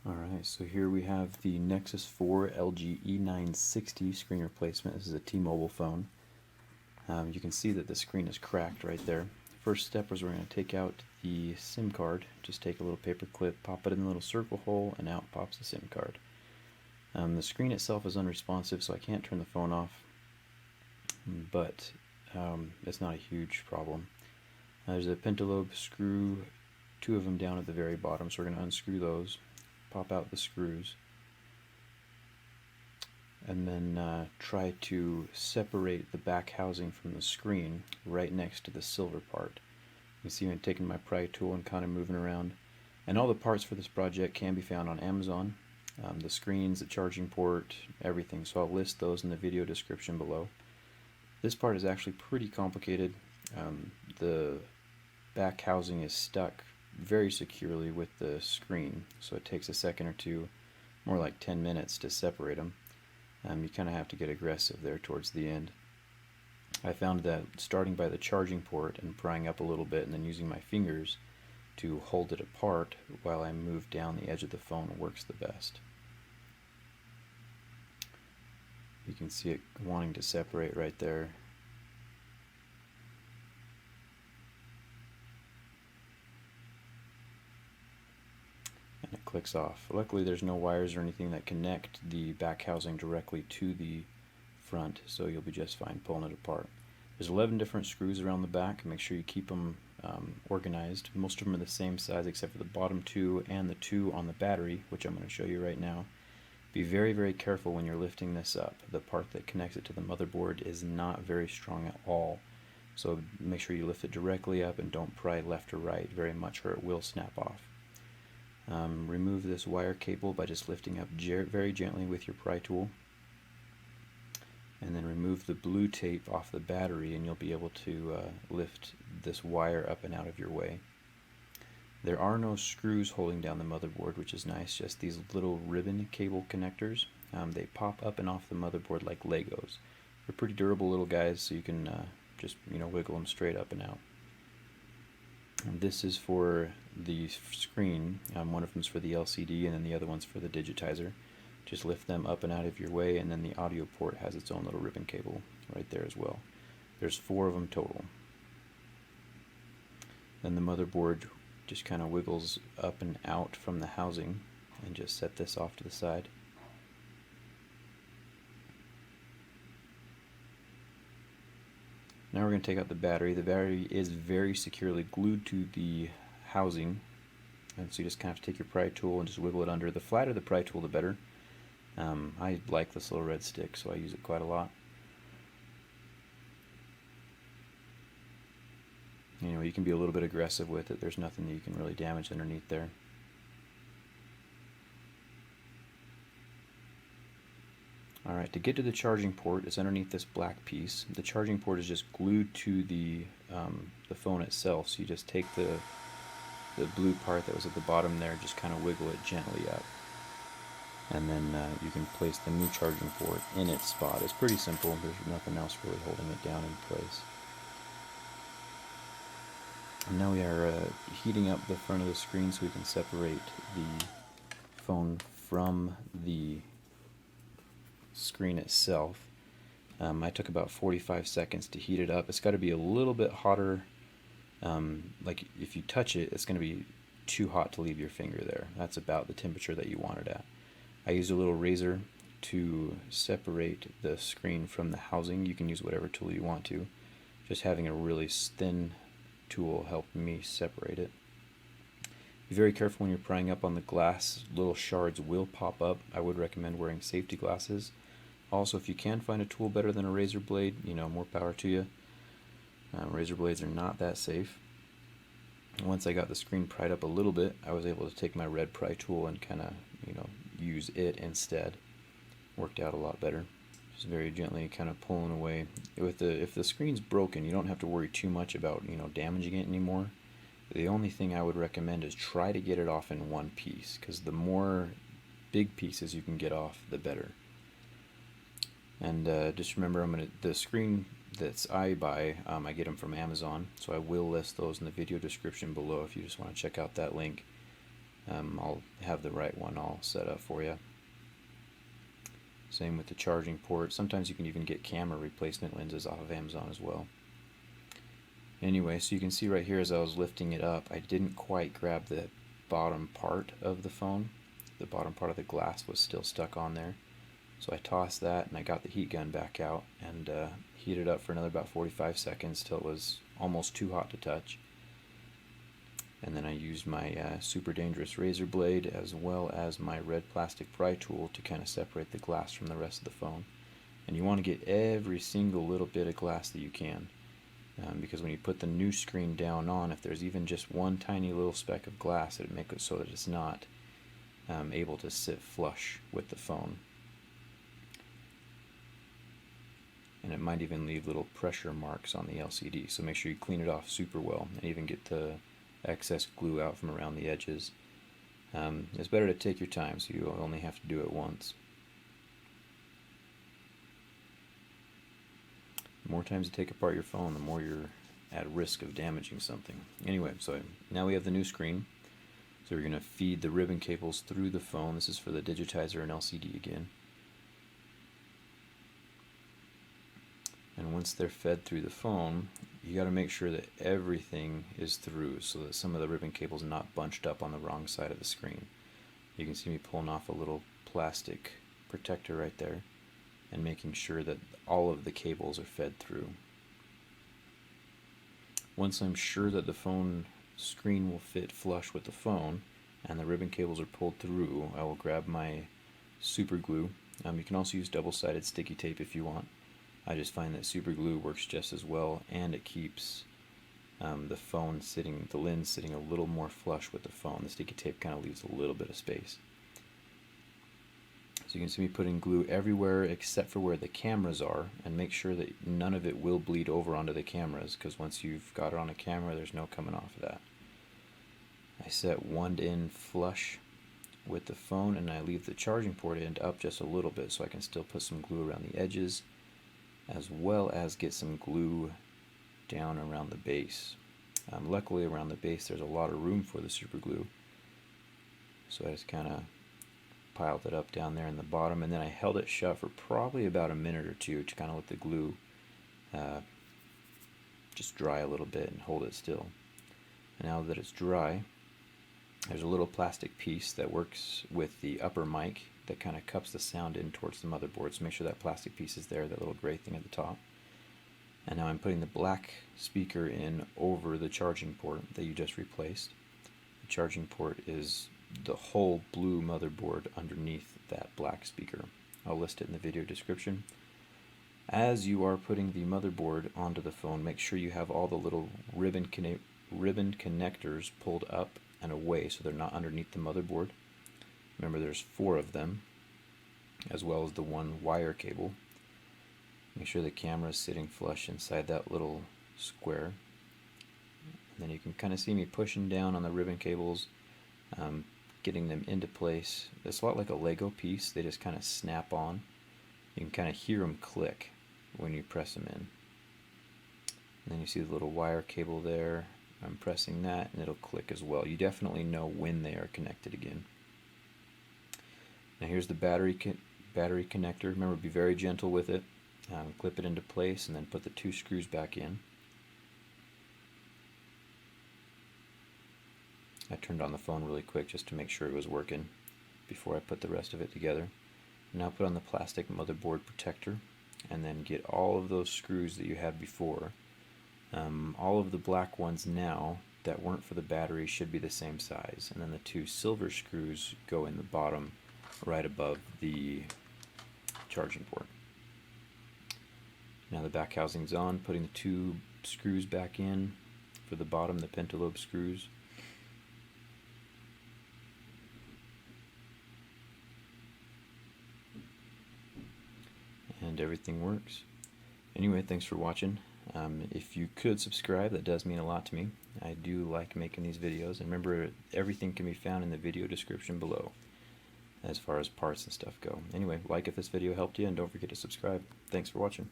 Alright, so here we have the Nexus 4 LG e960 screen replacement. This is a T-Mobile phone. You can see that the screen is cracked right there. First step is we're going to take out the SIM card. Just take a little paper clip, pop it in the little circle hole, and out pops the SIM card. The screen itself is unresponsive, so I can't turn the phone off, but it's not a huge problem. There's a pentalobe screw, two of them down at the very bottom, so we're going to unscrew those. Pop out the screws, and then try to separate the back housing from the screen right next to the silver part. You can see I'm taking my pry tool and kind of moving around. And all the parts for this project can be found on Amazon. The screens, the charging port, everything. So I'll list those in the video description below. This part is actually pretty complicated. The back housing is stuck very securely with the screen, so it takes a second or two, more like 10 minutes to separate them. You kind of have to get aggressive there towards the end. I found that starting by the charging port and prying up a little bit and then using my fingers to hold it apart while I move down the edge of the phone works the best. You can see it wanting to separate right there. And it clicks off. Luckily there's no wires or anything that connect the back housing directly to the front, so you'll be just fine pulling it apart. There's 11 different screws around the back. Make sure you keep them organized. Most of them are the same size except for the bottom two and the two on the battery, which I'm going to show you right now. Be very, very careful when you're lifting this up. The part that connects it to the motherboard is not very strong at all, so make sure you lift it directly up and don't pry left or right very much or it will snap off. Remove this wire cable by just lifting up very gently with your pry tool, and then remove the blue tape off the battery and you'll be able to lift this wire up and out of your way. There are no screws holding down the motherboard, which is nice, just these little ribbon cable connectors. They pop up and off the motherboard like Legos. They're pretty durable little guys, so you can just wiggle them straight up and out. And this is for the screen. One of them is for the LCD and then the other one's for the digitizer. Just lift them up and out of your way, and then the audio port has its own little ribbon cable right there as well. There's 4 of them total. Then the motherboard just kind of wiggles up and out from the housing, and just set this off to the side. Now we're going to take out the battery. The battery is very securely glued to the housing, and so you just kind of have to take your pry tool and just wiggle it under. The flatter the pry tool, the better. I like this little red stick, so I use it quite a lot. You can be a little bit aggressive with it. There's nothing that you can really damage underneath there. Alright, to get to the charging port, it's underneath this black piece. The charging port is just glued to the phone itself, so you just take the blue part that was at the bottom there, just kind of wiggle it gently up. And then you can place the new charging port in its spot. It's pretty simple. There's nothing else really holding it down in place. And now we are heating up the front of the screen so we can separate the phone from the screen itself. I took about 45 seconds to heat it up. It's got to be a little bit hotter. Like if you touch it, it's going to be too hot to leave your finger there. That's about the temperature that you want it at. I used a little razor to separate the screen from the housing. You can use whatever tool you want to. Just having a really thin tool helped me separate it. Be very careful when you're prying up on the glass. Little shards will pop up. I would recommend wearing safety glasses. Also, if you can find a tool better than a razor blade, more power to you. Razor blades are not that safe. Once I got the screen pried up a little bit, I was able to take my red pry tool and kind of, use it instead. Worked out a lot better. Just very gently kind of pulling away. If the screen's broken, you don't have to worry too much about, damaging it anymore. The only thing I would recommend is try to get it off in one piece, because the more big pieces you can get off, the better. And just remember, the screen that I buy, I get them from Amazon, so I will list those in the video description below if you just want to check out that link. I'll have the right one all set up for you. Same with the charging port. Sometimes you can even get camera replacement lenses off of Amazon as well. Anyway, so you can see right here as I was lifting it up, I didn't quite grab the bottom part of the phone. The bottom part of the glass was still stuck on there. So I tossed that and I got the heat gun back out and heated up for another about 45 seconds till it was almost too hot to touch. And then I used my super dangerous razor blade as well as my red plastic pry tool to kind of separate the glass from the rest of the phone. And you want to get every single little bit of glass that you can, because when you put the new screen down on, if there's even just one tiny little speck of glass, it'll make it so that it's not able to sit flush with the phone. And it might even leave little pressure marks on the LCD, so make sure you clean it off super well and even get the excess glue out from around the edges. It's better to take your time, so you only have to do it once. The more times you take apart your phone, the more you're at risk of damaging something. Anyway, so now we have the new screen. So we're going to feed the ribbon cables through the phone. This is for the digitizer and LCD again. And once they're fed through the phone, you got to make sure that everything is through so that some of the ribbon cables are not bunched up on the wrong side of the screen. You can see me pulling off a little plastic protector right there and making sure that all of the cables are fed through. Once I'm sure that the phone screen will fit flush with the phone and the ribbon cables are pulled through, I will grab my super glue. You can also use double-sided sticky tape if you want. I just find that super glue works just as well, and it keeps the phone sitting, the lens sitting a little more flush with the phone. The sticky tape kind of leaves a little bit of space. So you can see me putting glue everywhere except for where the cameras are, and make sure that none of it will bleed over onto the cameras, because once you've got it on a camera, there's no coming off of that. I set one end flush with the phone, and I leave the charging port end up just a little bit so I can still put some glue around the edges, as well as get some glue down around the base. Luckily around the base there's a lot of room for the super glue, so I just kind of piled it up down there in the bottom, and then I held it shut for probably about a minute or two to kind of let the glue just dry a little bit and hold it still. And now that it's dry, there's a little plastic piece that works with the upper mic that kind of cups the sound in towards the motherboard, so make sure that plastic piece is there, that little gray thing at the top. And now I'm putting the black speaker in over the charging port that you just replaced. The charging port is the whole blue motherboard underneath that black speaker. I'll list it in the video description. As you are putting the motherboard onto the phone, make sure you have all the little ribbon connectors pulled up and away so they're not underneath the motherboard. Remember, there's 4 of them, as well as the one wire cable. Make sure the camera is sitting flush inside that little square. And then you can kind of see me pushing down on the ribbon cables, getting them into place. It's a lot like a Lego piece. They just kind of snap on. You can kind of hear them click when you press them in. And then you see the little wire cable there. I'm pressing that and it'll click as well. You definitely know when they are connected again. Now here's the battery connector. Remember, be very gentle with it. Clip it into place and then put the 2 screws back in. I turned on the phone really quick just to make sure it was working before I put the rest of it together. Now put on the plastic motherboard protector and then get all of those screws that you had before. All of the black ones now that weren't for the battery should be the same size, and then the 2 silver screws go in the bottom right above the charging port. Now the back housing's on, putting the 2 screws back in for the bottom, the pentalobe screws. And everything works. Anyway, thanks for watching. If you could subscribe, that does mean a lot to me. I do like making these videos, and remember, everything can be found in the video description below as far as parts and stuff go. Anyway, like if this video helped you, and don't forget to subscribe. Thanks for watching.